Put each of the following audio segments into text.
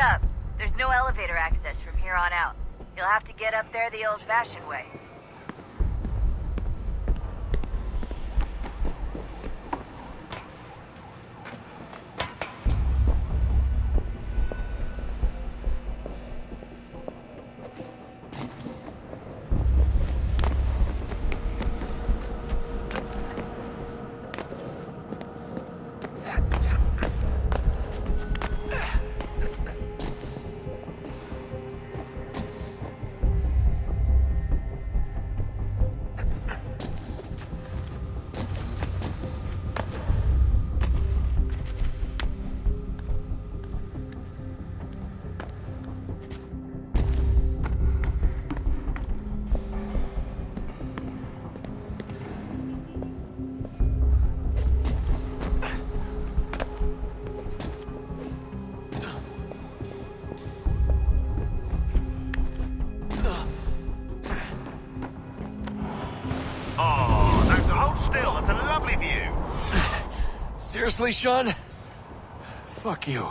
up. There's no elevator access from here on out. You'll have to get up there the old-fashioned way. Seriously, Sean? Fuck you.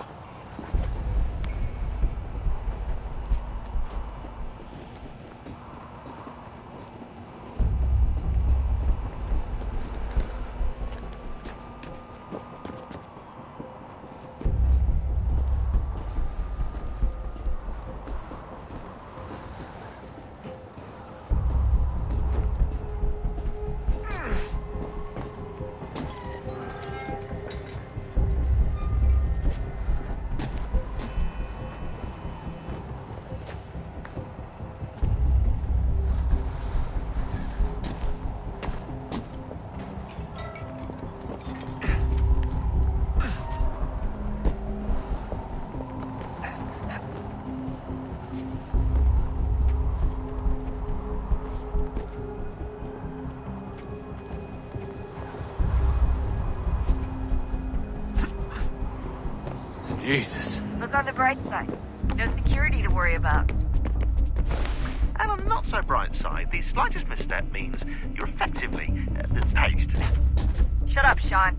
Jesus. Look on the bright side. No security to worry about. And on the not so bright side, the slightest misstep means you're effectively paced. Shut up, Sean.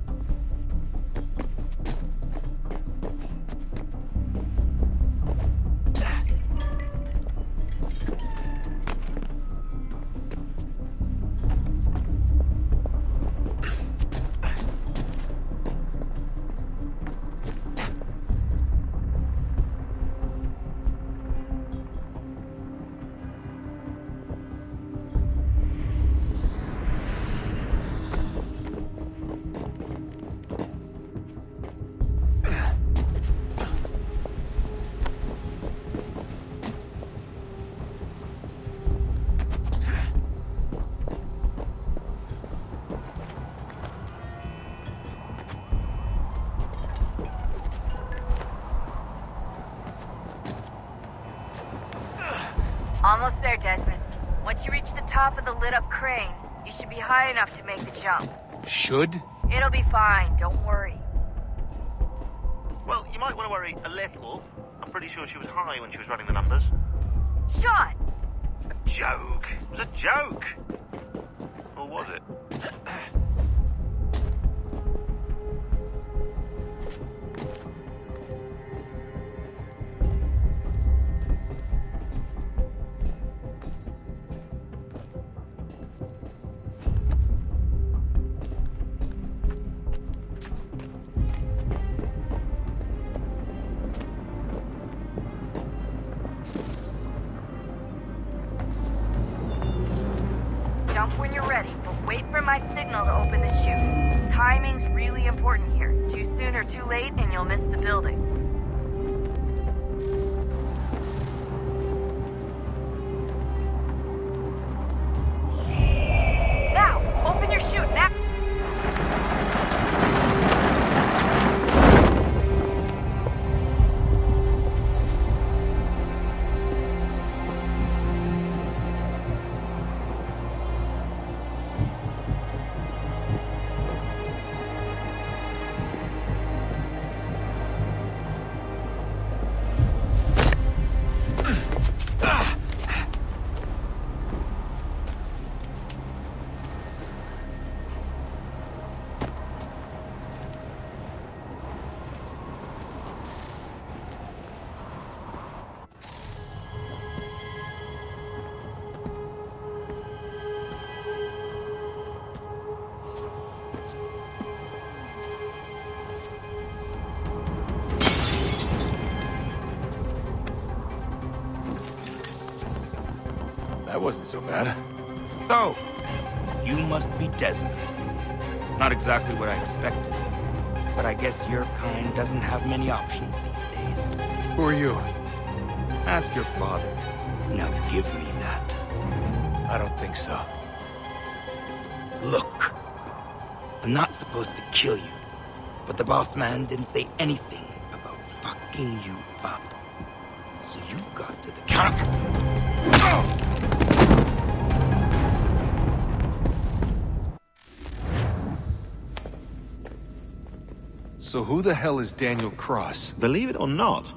Almost there, Desmond. Once you reach the top of the lit-up crane, you should be high enough to make the jump. Should? It'll be fine, don't worry. Well, you might want to worry a little. I'm pretty sure she was high when she was running the numbers. Sean! A joke. It was a joke. Or was it? Jump when you're ready, but wait for my signal to open the chute. Timing's really important here. Too soon or too late, and you'll miss the building. Now, open your chute, now! That wasn't so bad. So, you must be Desmond. Not exactly what I expected, but I guess your kind doesn't have many options these days. Who are you? Ask your father. Now give me that. I don't think so. Look, I'm not supposed to kill you, but the boss man didn't say anything about fucking you up. So you got to the counter. So who the hell is Daniel Cross? Believe it or not,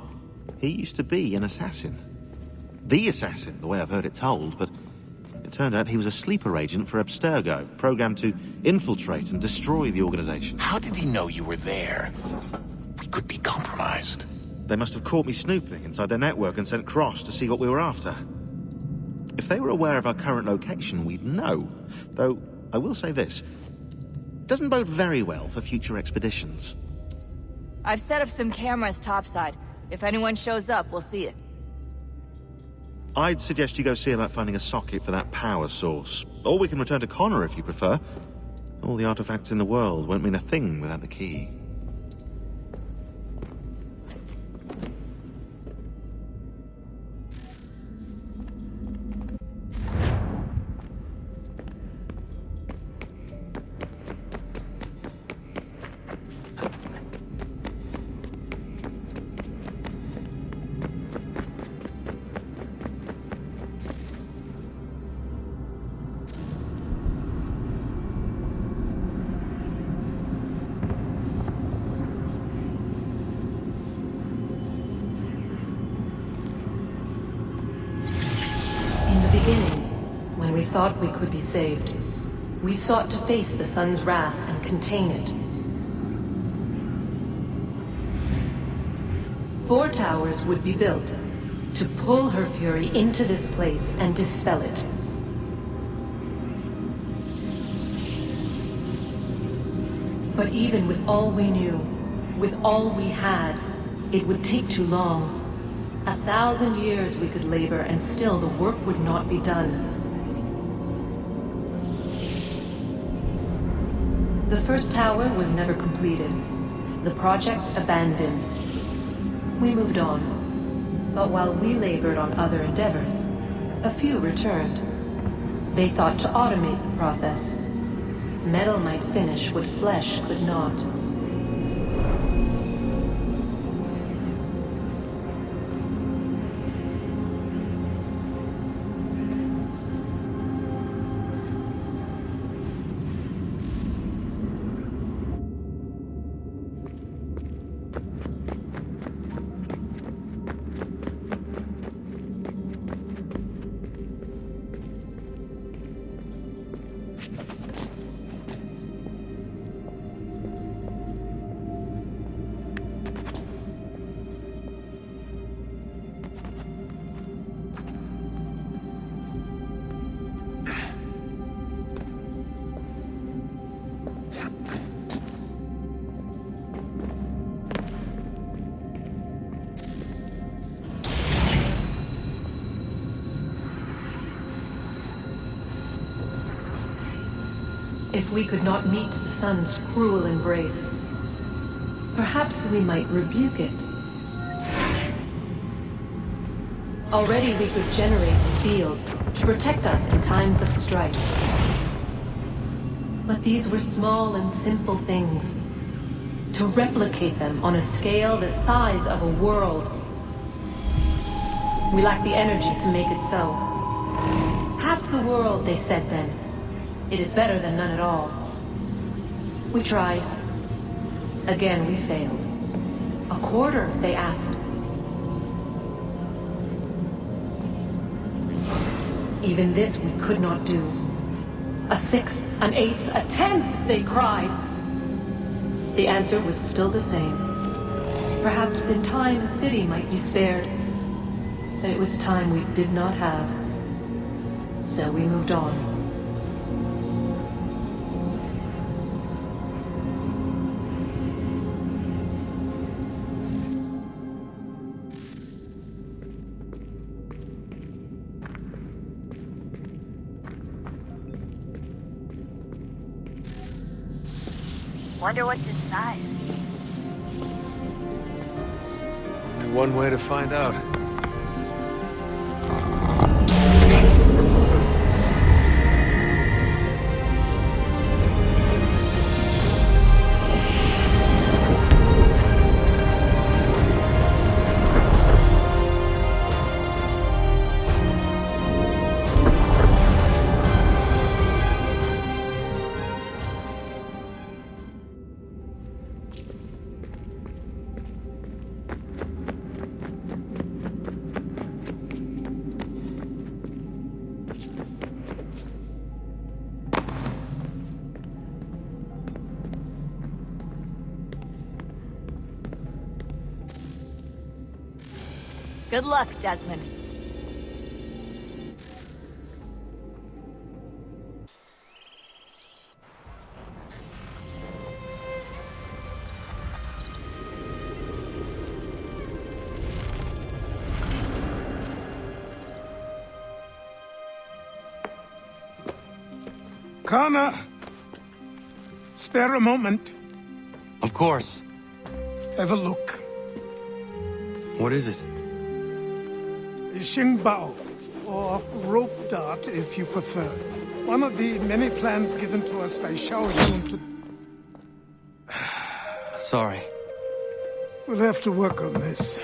he used to be an assassin. The assassin, the way I've heard it told, but it turned out he was a sleeper agent for Abstergo, programmed to infiltrate and destroy the organization. How did he know you were there? We could be compromised. They must have caught me snooping inside their network and sent Cross to see what we were after. If they were aware of our current location, we'd know. Though, I will say this. It doesn't bode very well for future expeditions. I've set up some cameras topside. If anyone shows up, we'll see it. I'd suggest you go see about finding a socket for that power source. Or we can return to Connor if you prefer. All the artifacts in the world won't mean a thing without the key. When we thought we could be saved, we sought to face the sun's wrath and contain it. 4 towers would be built to pull her fury into this place and dispel it. But even with all we knew, with all we had, it would take too long. 1,000 years we could labor and still the work would not be done. The first tower was never completed. The project abandoned. We moved on. But while we labored on other endeavors, a few returned. They thought to automate the process. Metal might finish what flesh could not. If we could not meet the sun's cruel embrace, perhaps we might rebuke it. Already we could generate the fields to protect us in times of strife. But these were small and simple things. To replicate them on a scale the size of a world, we lack the energy to make it so. Half the world, they said then. It is better than none at all. We tried. Again, we failed. A quarter, they asked. Even this we could not do. A 6th, an 8th, a 10th, they cried. The answer was still the same. Perhaps in time a city might be spared. But it was time we did not have. So we moved on. Wonder what's inside. Only one way to find out. Good luck, Desmond. Connor! Spare a moment. Of course. Have a look. What is it? Xingbao, or rope dart if you prefer. One of the many plans given to us by Xiao Yun to... Sorry. We'll have to work on this.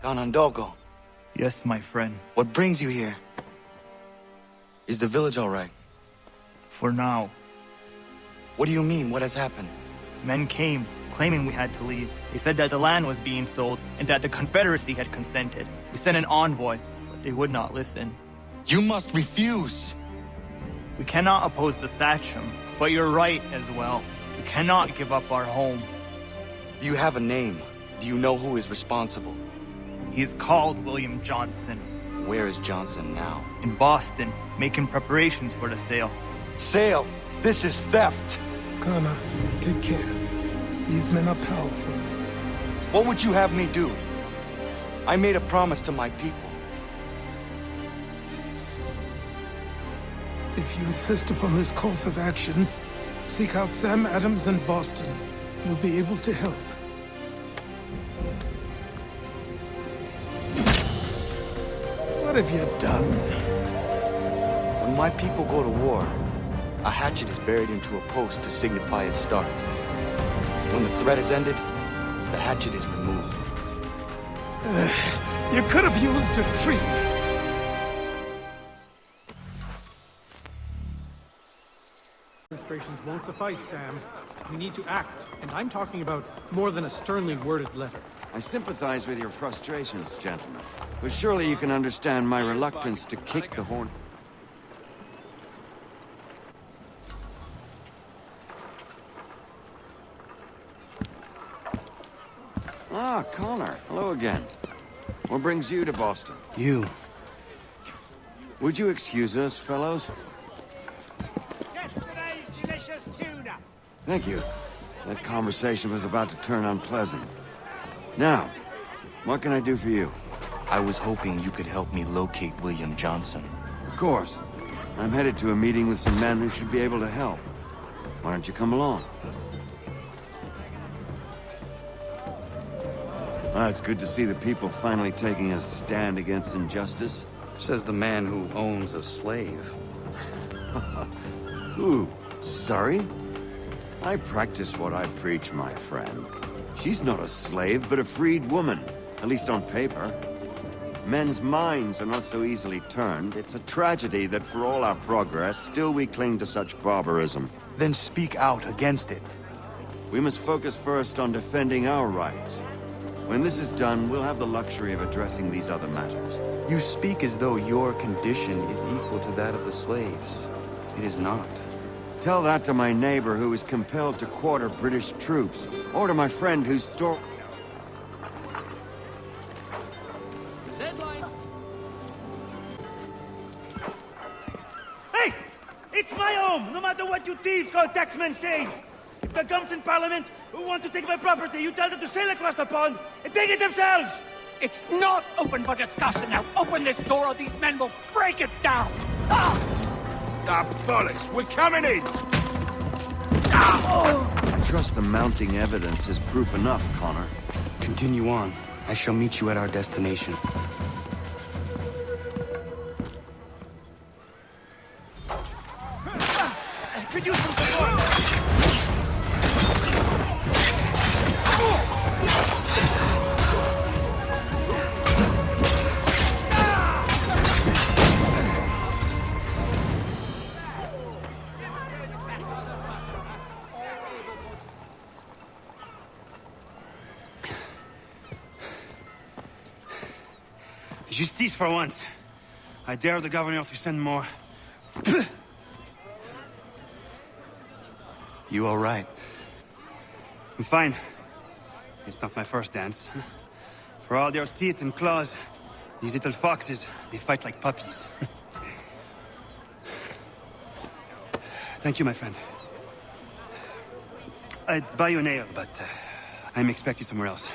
Ratonhnhaké, Yes, my friend. what brings you here? Is the village all right? For now. What do you mean? What has happened? Men came, claiming we had to leave. They said that the land was being sold, and that the Confederacy had consented. We sent an envoy, but they would not listen. You must refuse! We cannot oppose the Sachem, but you're right as well. We cannot give up our home. Do you have a name? Do you know who is responsible? He is called William Johnson. Where is Johnson now? In Boston, making preparations for the sale. Sale! This is theft! Connor, take care. These men are powerful. What would you have me do? I made a promise to my people. If you insist upon this course of action, seek out Sam Adams in Boston. He'll be able to help. What have you done? When my people go to war, a hatchet is buried into a post to signify its start. When the threat is ended, the hatchet is removed. You could have used a tree. Demonstrations won't suffice, Sam. We need to act, and I'm talking about more than a sternly worded letter. I sympathize with your frustrations, gentlemen. But surely you can understand my reluctance to kick the horn. Ah, Connor. Hello again. What brings you to Boston? You. Would you excuse us, fellows? Yesterday's delicious tuna. Thank you. That conversation was about to turn unpleasant. Now, what can I do for you? I was hoping you could help me locate William Johnson. Of course. I'm headed to a meeting with some men who should be able to help. Why don't you come along? Ah, it's good to see the people finally taking a stand against injustice. Says the man who owns a slave. Ooh, sorry? I practice what I preach, my friend. She's not a slave, but a freed woman, at least on paper. Men's minds are not so easily turned. It's a tragedy that for all our progress, still we cling to such barbarism. Then speak out against it. We must focus first on defending our rights. When this is done, we'll have the luxury of addressing these other matters. You speak as though your condition is equal to that of the slaves. It is not. Tell that to my neighbor who is compelled to quarter British troops, or to my friend whose store... Deadline. Hey! It's my home, no matter what you thieves call taxmen say! If the gums in Parliament who want to take my property, you tell them to sail across the pond and take it themselves! It's not open for discussion now. Open this door or these men will break it down. Ah! Bollocks, we're coming in! I trust the mounting evidence is proof enough, Connor. Continue on. I shall meet you at our destination. Could use some support! Justice for once. I dare the governor to send more. You all right? I'm fine. It's not my first dance. For all their teeth and claws, these little foxes, they fight like puppies. Thank you, my friend. I'd buy you an ale, but I'm expecting somewhere else.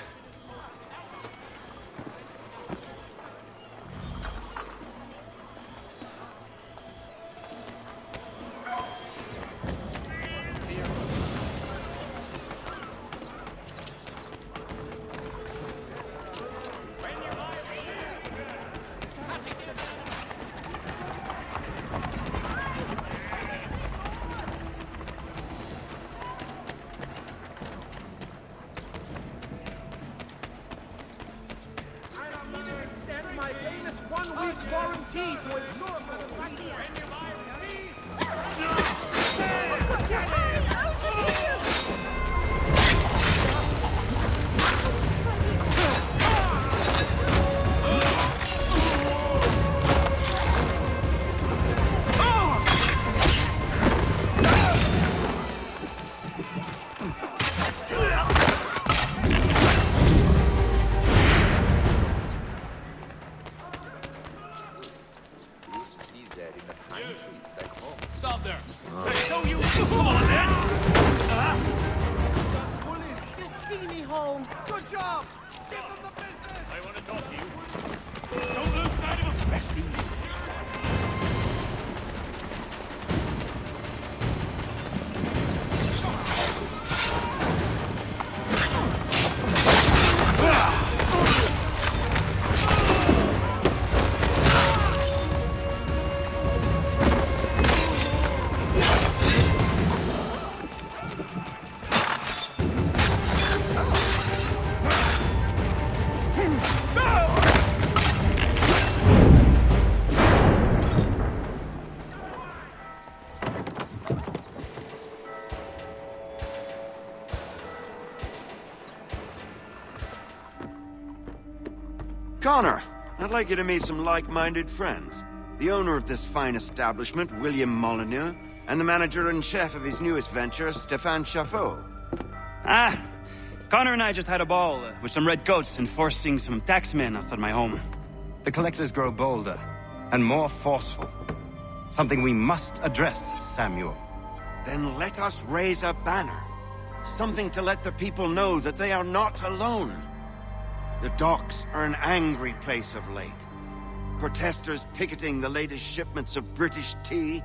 Connor, I'd like you to meet some like-minded friends. The owner of this fine establishment, William Molyneux, and the manager and chef of his newest venture, Stéphane Chaffeau. Ah, Connor and I just had a ball with some red coats enforcing some taxmen outside my home. The collectors grow bolder and more forceful. Something we must address, Samuel. Then let us raise a banner. Something to let the people know that they are not alone. The docks are an angry place of late. Protesters picketing the latest shipments of British tea.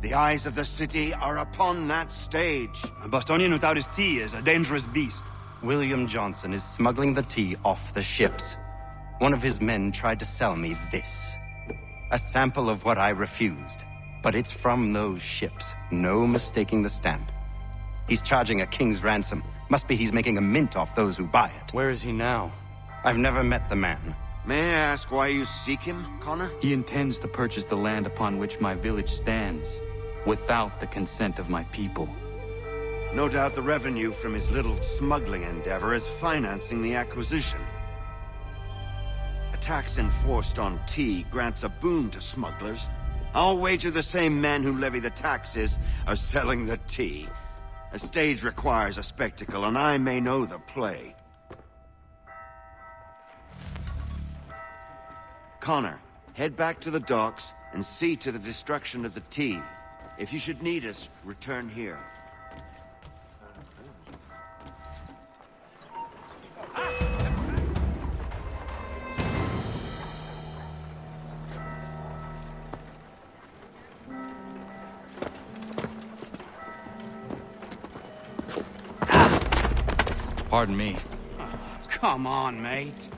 The eyes of the city are upon that stage. A Bostonian without his tea is a dangerous beast. William Johnson is smuggling the tea off the ships. One of his men tried to sell me this. A sample of what I refused. But it's from those ships. No mistaking the stamp. He's charging a king's ransom. Must be he's making a mint off those who buy it. Where is he now? I've never met the man. May I ask why you seek him, Connor? He intends to purchase the land upon which my village stands, without the consent of my people. No doubt the revenue from his little smuggling endeavor is financing the acquisition. A tax enforced on tea grants a boon to smugglers. I'll wager the same men who levy the taxes are selling the tea. A stage requires a spectacle, and I may know the play. Connor, head back to the docks and see to the destruction of the tea. If you should need us, return here. Pardon me. Come on, mate.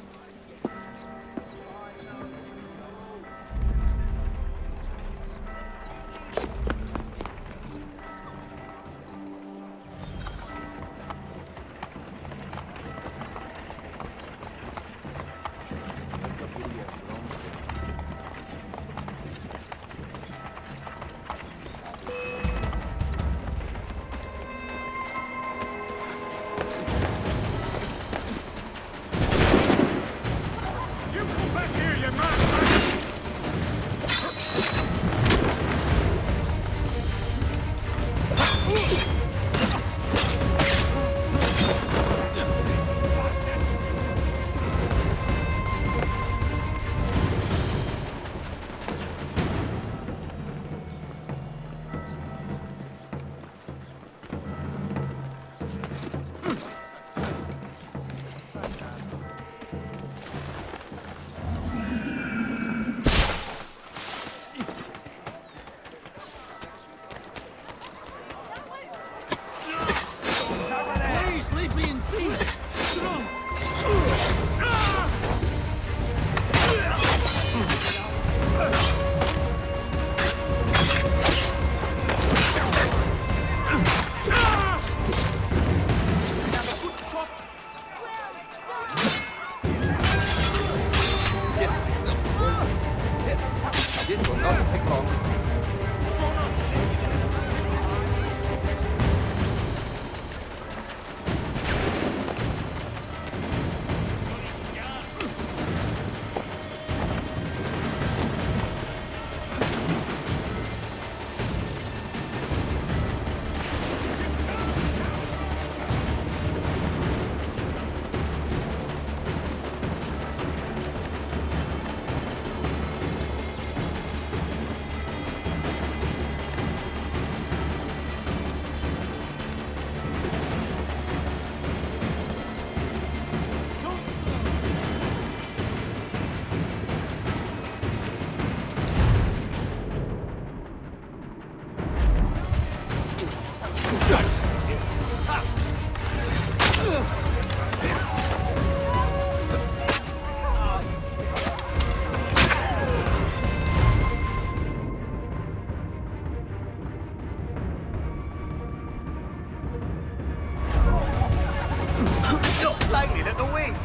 Lightning at the wings!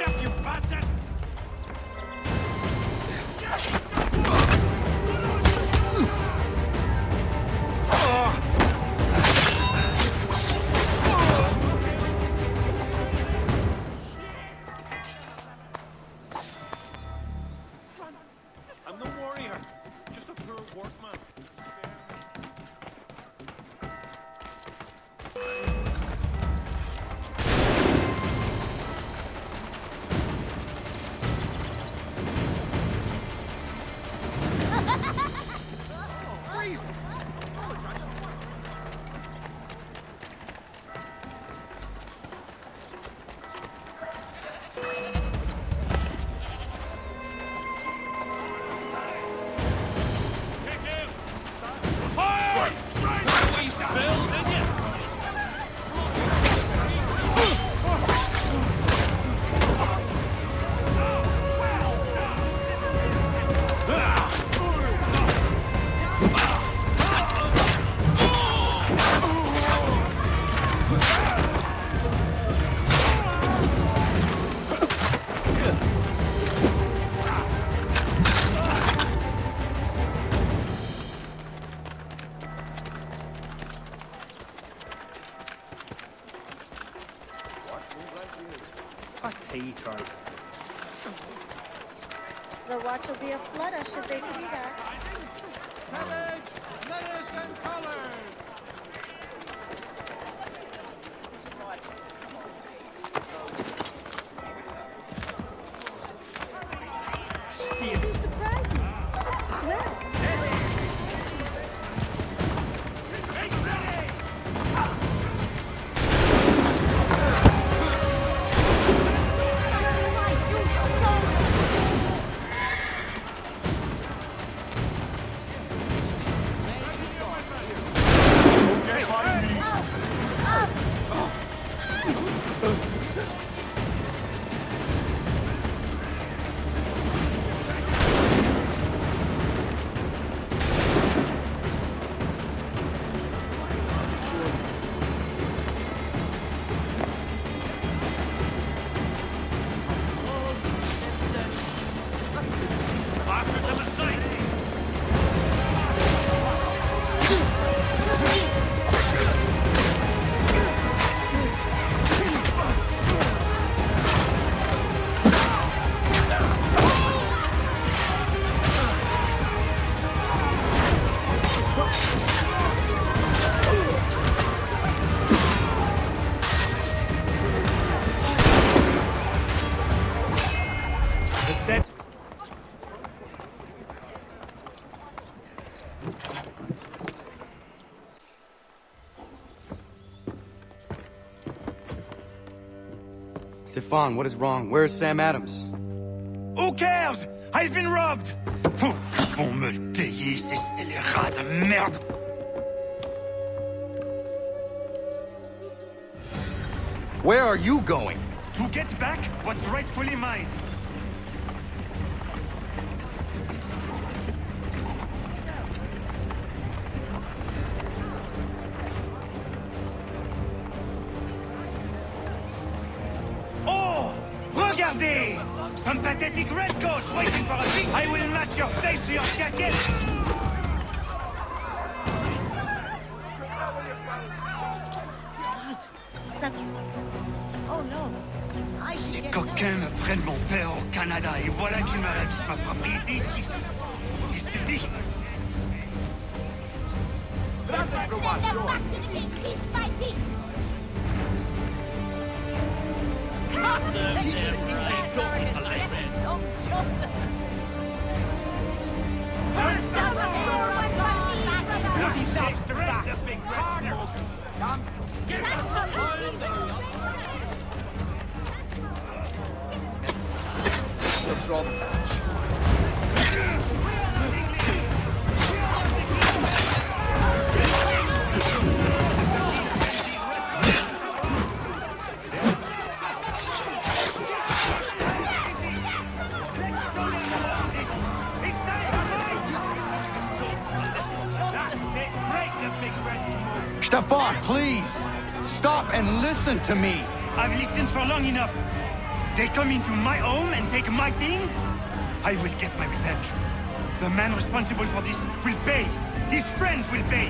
up, you bastard! I'm no warrior, just a poor workman. The watch will be a flutter should they see that. Cabbage, lettuce, and collards! You surprised me. Well. Stefan, what is wrong? Where's Sam Adams? Who cares? I've been robbed! Vont me le payer, ces scélérats de merde! Where are you going? To get back what's rightfully mine. Regardez! Some pathetic redcoats waiting for a thing! I will match your face to your jacket! That's... Oh no. Ces coquins me prennent mon père au Canada et voilà qu'ils me ravissent ma propriété ici. Il suffit. Draw the match. Stefan, please! Stop and listen to me! I've listened for long enough. They come into my home and take my things? I will get my revenge. The man responsible for this will pay. His friends will pay.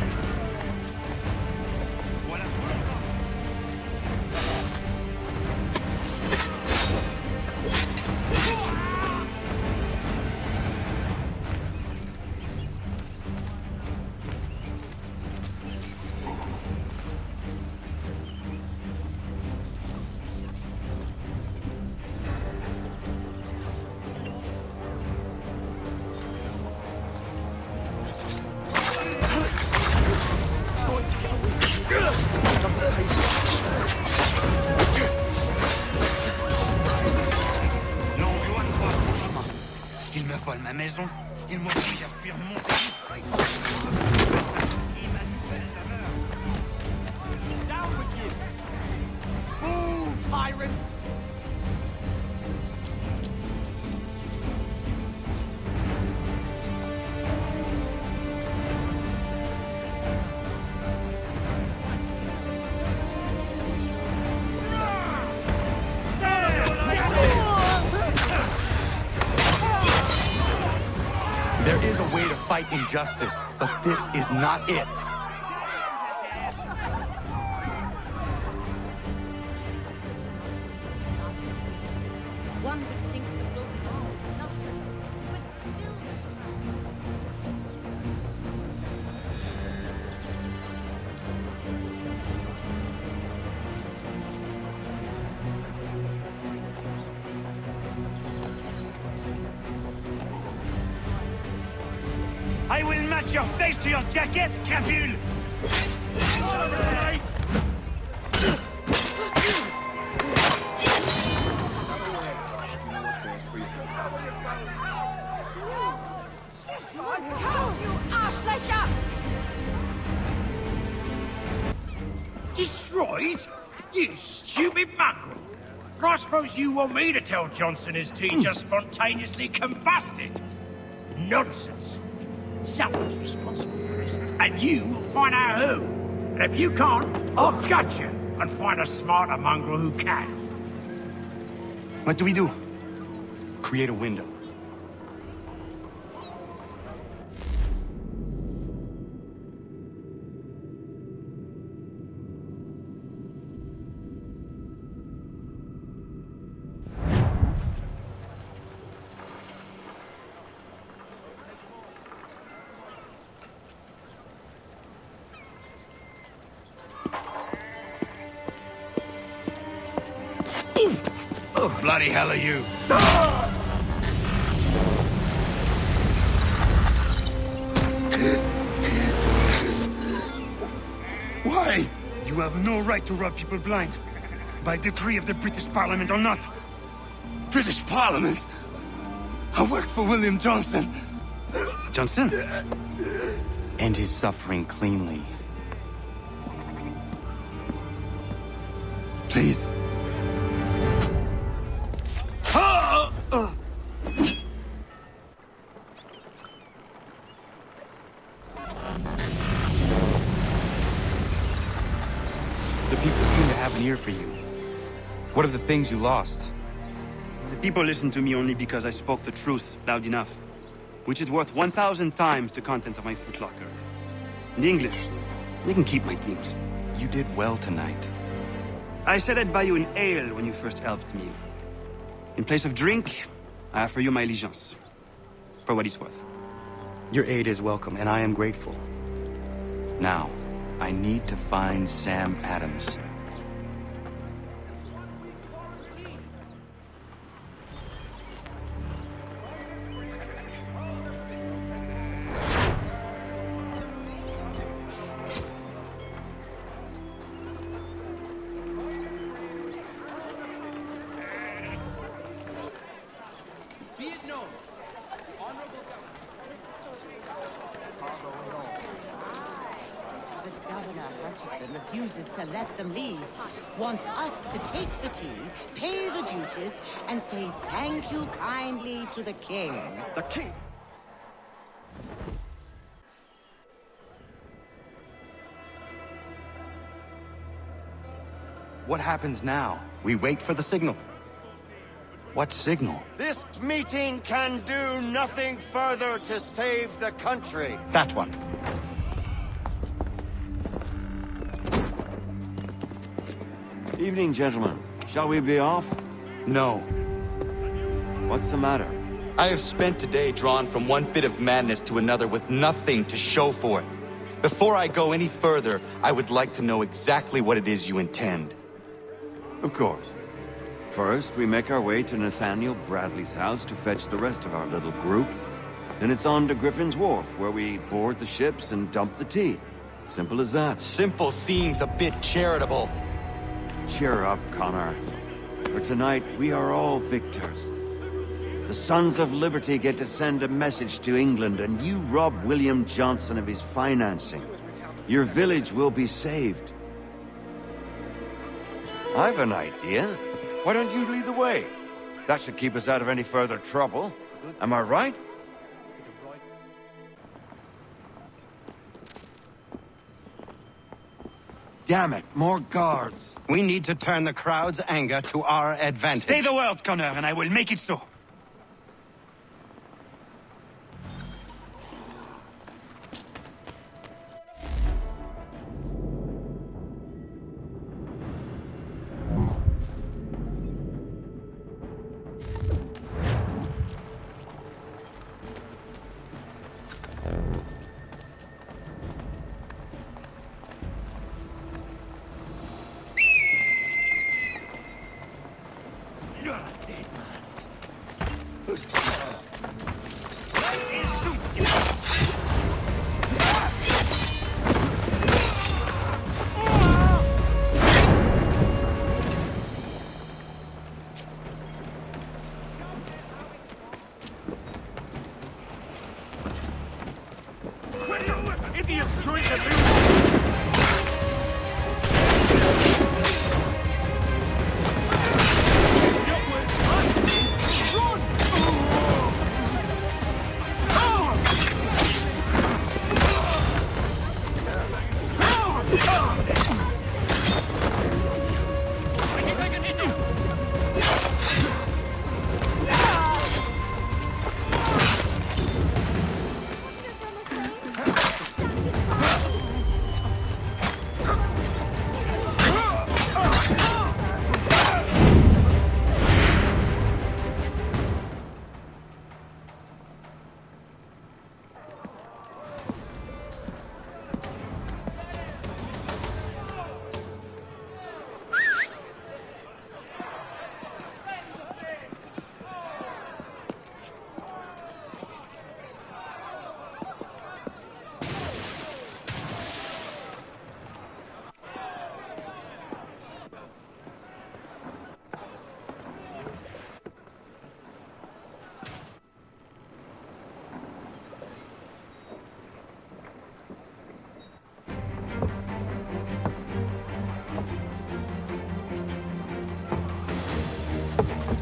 Ma maison, il m'oblige à fuir mon pays. Down with you! Move, tyrants! There is a way to fight injustice, but this is not it. One would think the broken walls are not I will match your face to your jacket, Capule! Destroyed? You stupid mongrel! I suppose you want me to tell Johnson his tea just spontaneously combusted? Nonsense! Someone's responsible for this, and you will find out who. And if you can't, I'll gut you and find a smarter mongrel who can. What do we do? Create a window. Bloody hell are you? Why? You have no right to rob people blind. By decree of the British Parliament or not. British Parliament? I worked for William Johnson. Johnson? End his suffering cleanly. Please. The people seem to have an ear for you. What are the things you lost? The people listen to me only because I spoke the truth loud enough, which is worth 1,000 times the content of my footlocker. The English, they can keep my teams. You did well tonight. I said I'd buy you an ale when you first helped me. In place of drink, I offer you my allegiance. For what it's worth. Your aid is welcome, and I am grateful. Now, I need to find Sam Adams. Refuses to let them leave, wants us to take the tea, pay the duties, and say thank you kindly to the king. The king? What happens now? We wait for the signal. What signal? This meeting can do nothing further to save the country. That one. Evening, gentlemen. Shall we be off? No. What's the matter? I have spent today drawn from one bit of madness to another with nothing to show for it. Before I go any further, I would like to know exactly what it is you intend. Of course. First, we make our way to Nathaniel Bradley's house to fetch the rest of our little group. Then it's on to Griffin's Wharf, where we board the ships and dump the tea. Simple as that. Simple seems a bit charitable. Cheer up, Connor. For tonight, we are all victors. The Sons of Liberty get to send a message to England, and you rob William Johnson of his financing. Your village will be saved. I've an idea. Why don't you lead the way? That should keep us out of any further trouble. Am I right? Damn it, more guards. We need to turn the crowd's anger to our advantage. Say the word, Connor, and I will make it so. Idiots trying to move!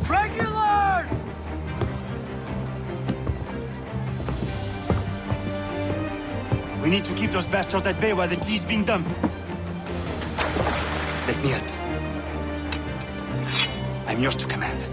Regulars! We need to keep those bastards at bay while the tea's being dumped. Let me in. I'm yours to command.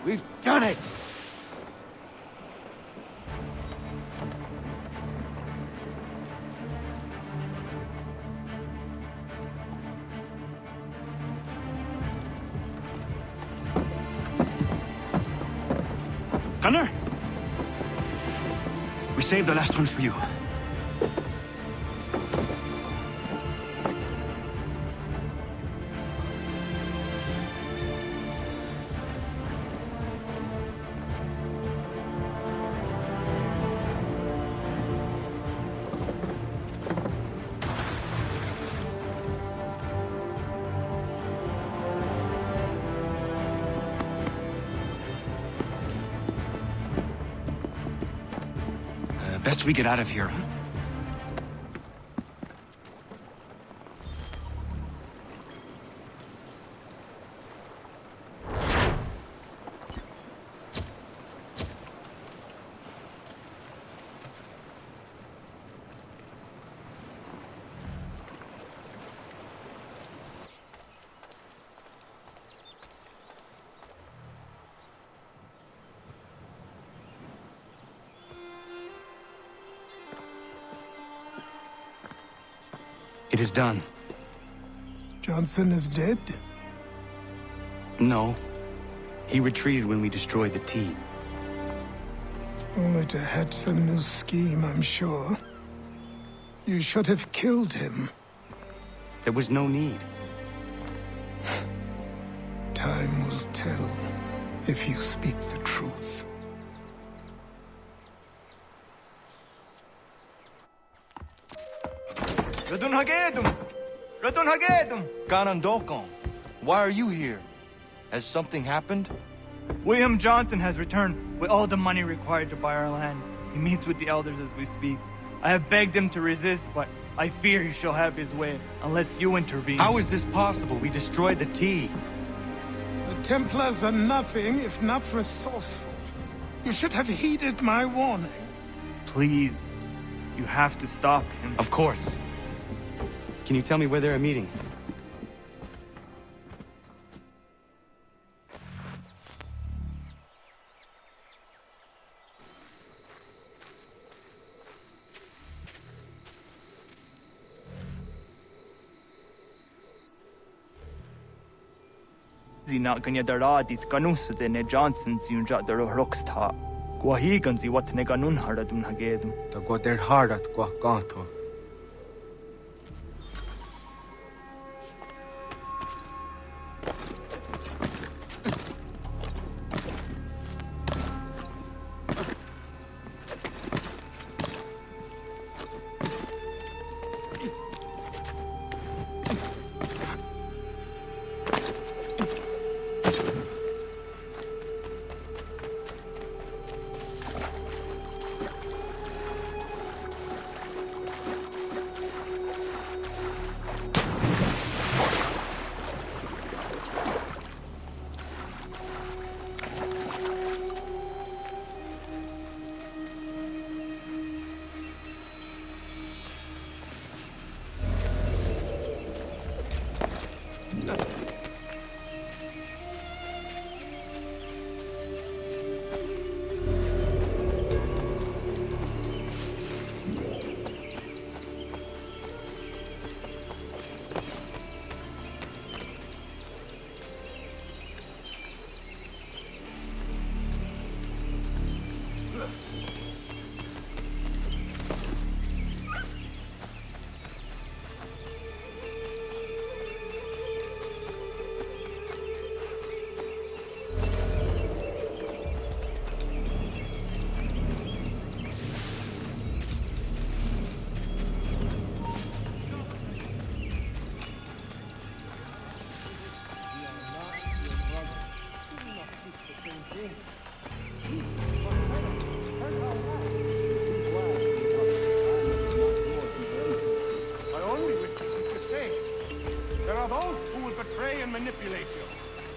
We've done it! Gunner? We saved the last one for you. Best we get out of here, huh? It is done. Johnson is dead? No. He retreated when we destroyed the T. Only to hatch some new scheme, I'm sure. You should have killed him. There was no need. Time will tell if you speak the truth. Ratonhnhaké! Ratonhnhaké! Ganondokon, why are you here? Has something happened? William Johnson has returned with all the money required to buy our land. He meets with the elders as we speak. I have begged him to resist, but I fear he shall have his way unless you intervene. How is this possible? We destroyed the T. The Templars are nothing if not resourceful. You should have heeded my warning. Please, you have to stop him. Of course. Can you tell me where they're meeting? Zina ganya daradit ganusade ne Johnson zunja der rocksta. Gwahi ganzi wat ne ganun haradun hagedum. Ta gwader harat gwa ganto. I only wish to seek the same. There are those who will betray and manipulate you.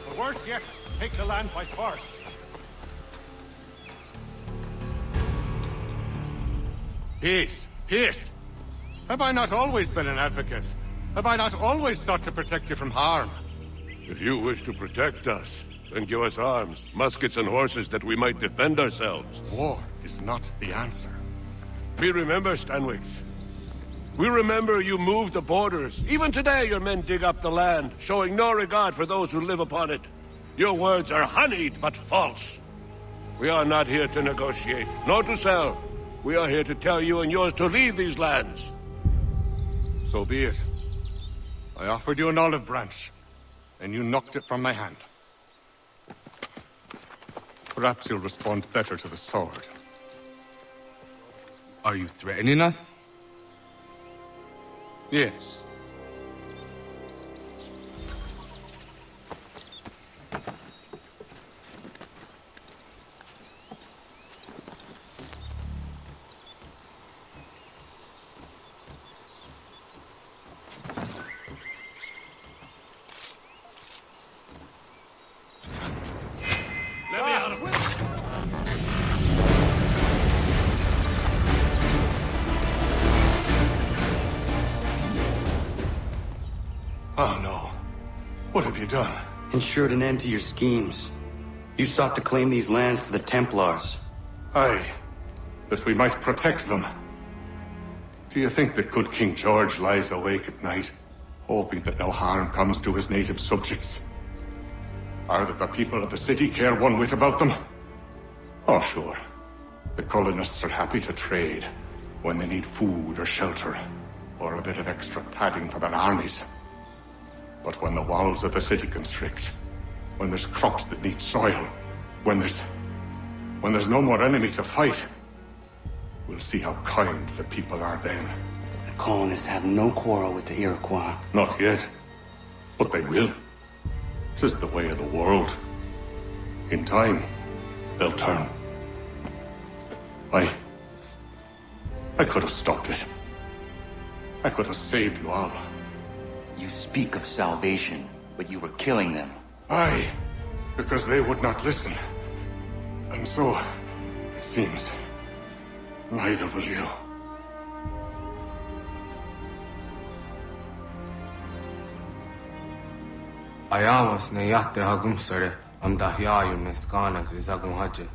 Or worse yet, take the land by force. Peace! Peace! Have I not always been an advocate? Have I not always sought to protect you from harm? If you wish to protect us, then give us arms, muskets and horses that we might defend ourselves. War is not the answer. We remember, Stanwix. We remember you moved the borders. Even today your men dig up the land, showing no regard for those who live upon it. Your words are honeyed, but false. We are not here to negotiate, nor to sell. We are here to tell you and yours to leave these lands. So be it. I offered you an olive branch, and you knocked it from my hand. Perhaps you'll respond better to the sword. Are you threatening us? Yes. Let me out of this. Oh no. What have you done? Ensured an end to your schemes. You sought to claim these lands for the Templars. Aye. That we might protect them. Do you think that good King George lies awake at night, hoping that no harm comes to his native subjects? Or that the people of the city care one whit about them? Oh, sure. The colonists are happy to trade when they need food or shelter, or a bit of extra padding for their armies. But when the walls of the city constrict, when there's crops that need soil, when there's no more enemy to fight, we'll see how kind the people are then. The colonists have no quarrel with the Iroquois. Not yet, but they will. 'Tis the way of the world. In time, they'll turn. I could have stopped it. I could have saved you all. You speak of salvation, but you were killing them. Aye, because they would not listen. And so, it seems, neither will you. Ayamas ne yatte hagum sare am dahyayum ne skanas izagum haje.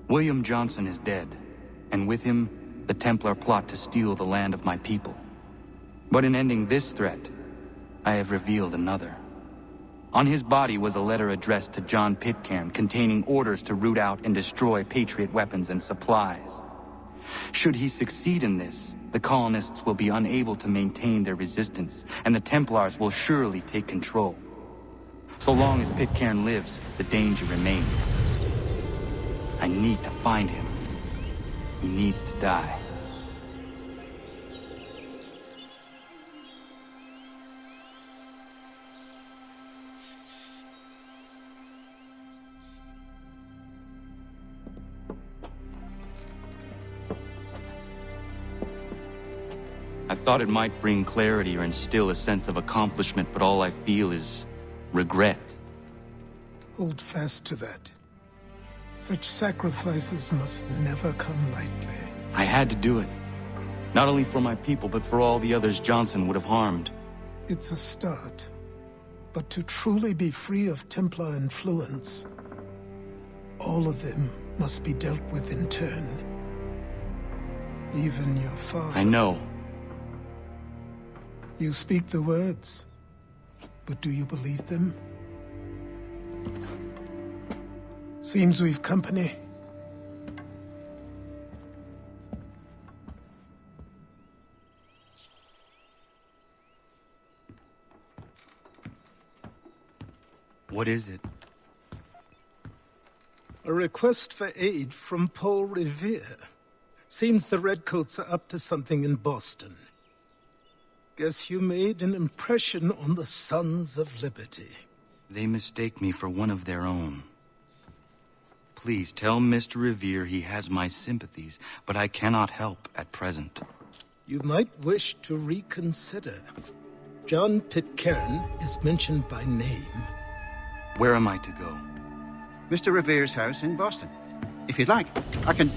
William Johnson is dead, and with him, the Templar plot to steal the land of my people. But in ending this threat, I have revealed another. On his body was a letter addressed to John Pitcairn containing orders to root out and destroy Patriot weapons and supplies. Should he succeed in this, the colonists will be unable to maintain their resistance, and the Templars will surely take control. So long as Pitcairn lives, the danger remains. I need to find him. He needs to die. I thought it might bring clarity or instill a sense of accomplishment, but all I feel is regret. Hold fast to that. Such sacrifices must never come lightly. I had to do it. Not only for my people, but for all the others Johnson would have harmed. It's a start. But to truly be free of Templar influence, all of them must be dealt with in turn. Even your father. I know. You speak the words, but do you believe them? Seems we've company. What is it? A request for aid from Paul Revere. Seems the Redcoats are up to something in Boston. Guess you made an impression on the Sons of Liberty. They mistake me for one of their own. Please tell Mr. Revere he has my sympathies, but I cannot help at present. You might wish to reconsider. John Pitcairn is mentioned by name. Where am I to go? Mr. Revere's house in Boston. If you'd like, I can...